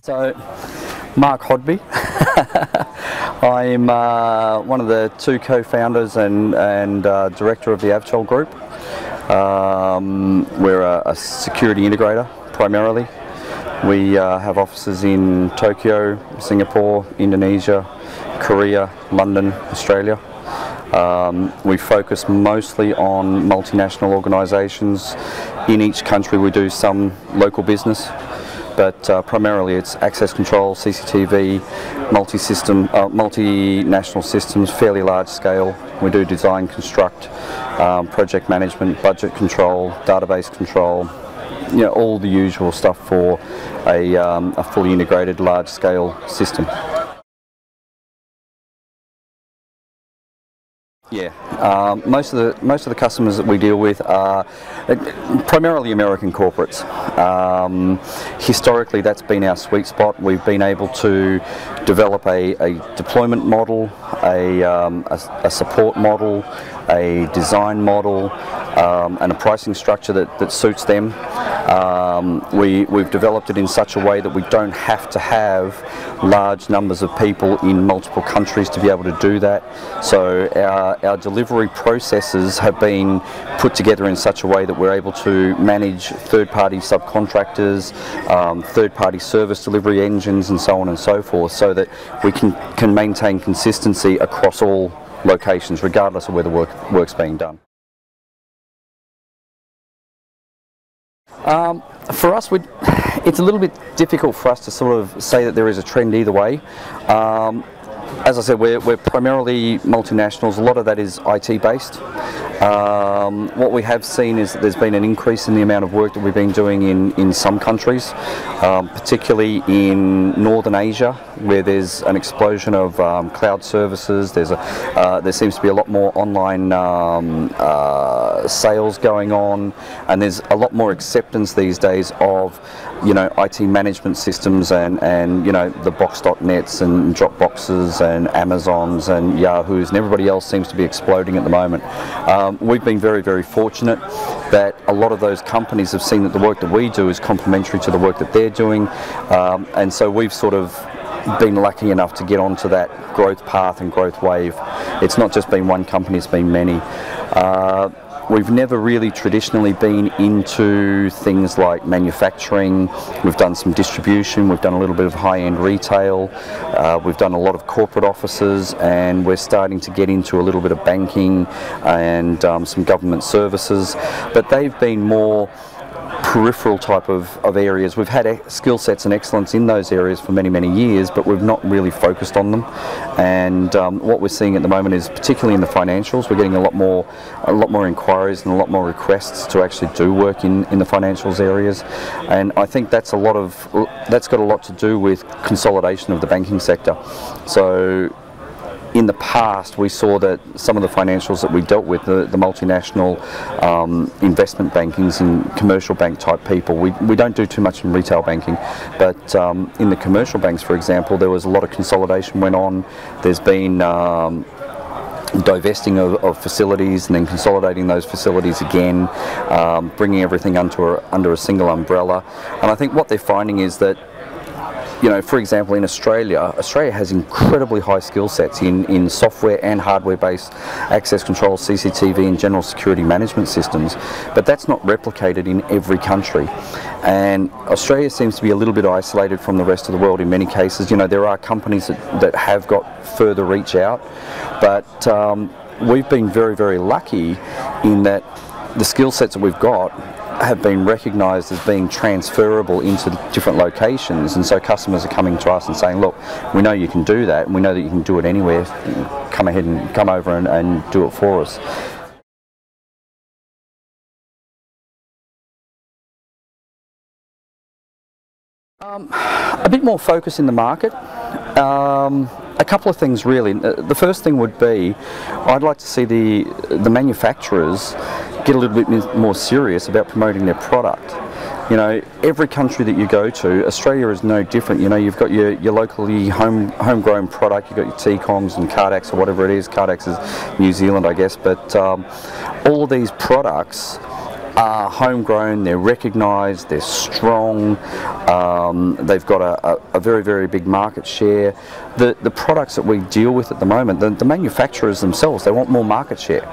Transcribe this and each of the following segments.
So, Mark Hodby. I'm one of the two co-founders and director of the Avtel Group. We're a security integrator primarily. We have offices in Tokyo, Singapore, Indonesia, Korea, London, Australia. We focus mostly on multinational organisations. In each country we do some local business, but primarily it's access control, CCTV, multinational systems, fairly large scale. We do design, construct, project management, budget control, database control, you know, all the usual stuff for a fully integrated large scale system. Yeah, most of the customers that we deal with are primarily American corporates. Historically, that's been our sweet spot. We've been able to develop a deployment model, a support model, a design model, and a pricing structure that suits them. We've developed it in such a way that we don't have to have large numbers of people in multiple countries to be able to do that. So our delivery processes have been put together in such a way that we're able to manage third-party subcontractors, third-party service delivery engines, and so on and so forth, so that we can maintain consistency across all locations, regardless of where the work's being done. For us, it's a little bit difficult for us to sort of say that there is a trend either way. As I said, we're primarily multinationals. A lot of that is IT based. What we have seen is that there's been an increase in the amount of work that we've been doing in some countries, particularly in Northern Asia, where there's an explosion of cloud services. There seems to be a lot more online sales going on, and there's a lot more acceptance these days of, you know, IT management systems and you know, the Box.nets and Dropboxes and Amazons and Yahoos and everybody else seems to be exploding at the moment. We've been very, very fortunate that a lot of those companies have seen that the work that we do is complementary to the work that they're doing, and so we've sort of been lucky enough to get onto that growth path and growth wave. It's not just been one company, it's been many. We've never really traditionally been into things like manufacturing. We've done some distribution, we've done a little bit of high-end retail, we've done a lot of corporate offices, and we're starting to get into a little bit of banking and some government services, but they've been more peripheral type of areas. We've had skill sets and excellence in those areas for many, many years, but we've not really focused on them. And what we're seeing at the moment is, particularly in the financials, we're getting a lot more inquiries and a lot more requests to actually do work in the financials areas. And I think that's got a lot to do with consolidation of the banking sector. So in the past, we saw that some of the financials that we dealt with, the multinational investment bankings and commercial bank type people, we don't do too much in retail banking, but in the commercial banks, for example, there was a lot of consolidation went on. There's been divesting of facilities and then consolidating those facilities again, bringing everything under a single umbrella. And I think what they're finding is that, you know, for example, in Australia has incredibly high skill sets in software and hardware-based access control, CCTV, and general security management systems, but that's not replicated in every country. And Australia seems to be a little bit isolated from the rest of the world in many cases. You know, there are companies that have got further reach out, but we've been very, very lucky in that the skill sets that we've got have been recognised as being transferable into different locations, and so customers are coming to us and saying, look, we know you can do that, and we know that you can do it anywhere. Come ahead and come over and do it for us. A bit more focus in the market. A couple of things really. The first thing would be, I'd like to see the manufacturers get a little bit more serious about promoting their product. You know, every country that you go to, Australia is no different. You know, you've got your locally homegrown product, you've got your T-Coms and Cardax or whatever it is. Cardax is New Zealand, I guess, but all of these products are homegrown, they're recognised, they're strong, they've got a very, very big market share. The products that we deal with at the moment, the manufacturers themselves, they want more market share,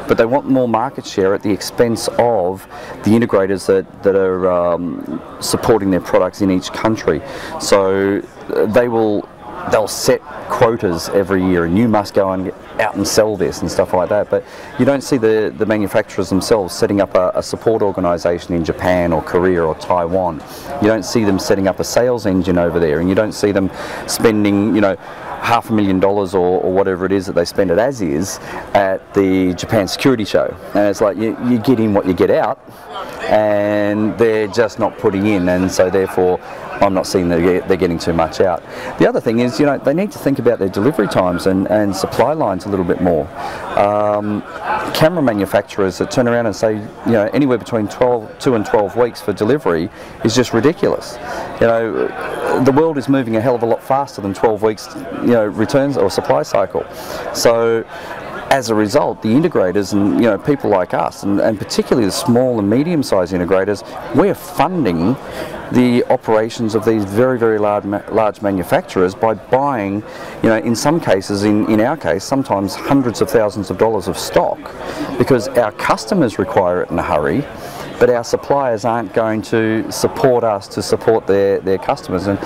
but they want more market share at the expense of the integrators that are supporting their products in each country. So they'll set quotas every year, and you must go and get out and sell this and stuff like that, but you don't see the manufacturers themselves setting up a support organisation in Japan or Korea or Taiwan. You don't see them setting up a sales engine over there, and you don't see them spending, you know, $500,000 or whatever it is that they spend at ASIS at the Japan Security Show. And it's like you get in what you get out, and they're just not putting in, and so therefore I'm not seeing that they're getting too much out. The other thing is, you know, they need to think about their delivery times and supply lines a little bit more. Camera manufacturers that turn around and say, you know, anywhere between 2 and 12 weeks for delivery is just ridiculous. You know, the world is moving a hell of a lot faster than 12 weeks, you know, returns or supply cycle. So as a result, the integrators and, you know, people like us, and particularly the small and medium-sized integrators, we're funding the operations of these very, very large manufacturers by buying, you know, in some cases, in our case, sometimes hundreds of thousands of dollars of stock, because our customers require it in a hurry, but our suppliers aren't going to support us to support their customers, and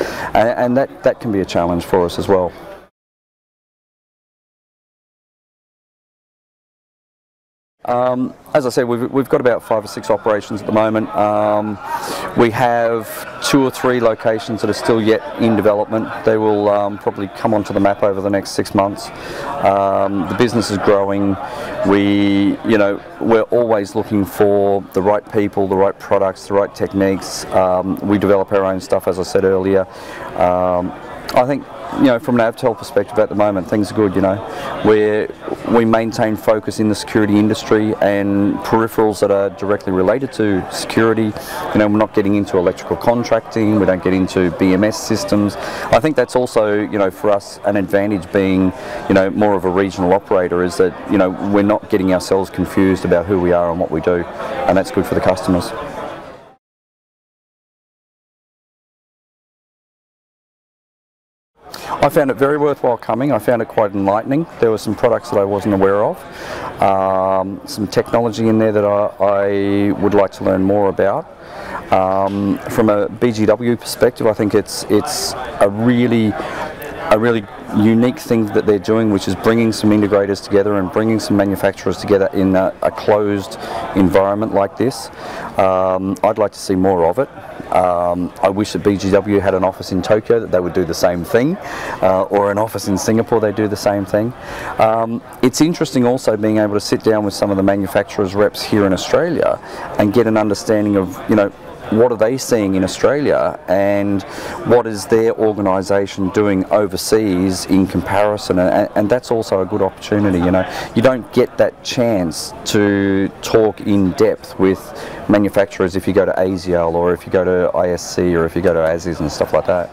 that can be a challenge for us as well. As I said, we've got about 5 or 6 operations at the moment. We have 2 or 3 locations that are still yet in development. They will probably come onto the map over the next 6 months. The business is growing. We're always looking for the right people, the right products, the right techniques. We develop our own stuff, as I said earlier. I think, you know, from an Avtel perspective at the moment, things are good. You know, we maintain focus in the security industry and peripherals that are directly related to security. You know, we're not getting into electrical contracting. We don't get into BMS systems. I think that's also, you know, for us an advantage being, you know, more of a regional operator, is that, you know, we're not getting ourselves confused about who we are and what we do, and that's good for the customers. I found it very worthwhile coming. I found it quite enlightening. There were some products that I wasn't aware of, some technology in there that I would like to learn more about. From a BGW perspective, I think it's a really unique thing that they're doing, which is bringing some integrators together and bringing some manufacturers together in a closed environment like this. I'd like to see more of it. I wish that BGW had an office in Tokyo that they would do the same thing, or an office in Singapore they do the same thing. It's interesting also being able to sit down with some of the manufacturers' reps here in Australia and get an understanding of, you know, what are they seeing in Australia and what is their organisation doing overseas in comparison, and that's also a good opportunity. You know, you don't get that chance to talk in depth with manufacturers if you go to ASIAL or if you go to ISC or if you go to ASIS and stuff like that.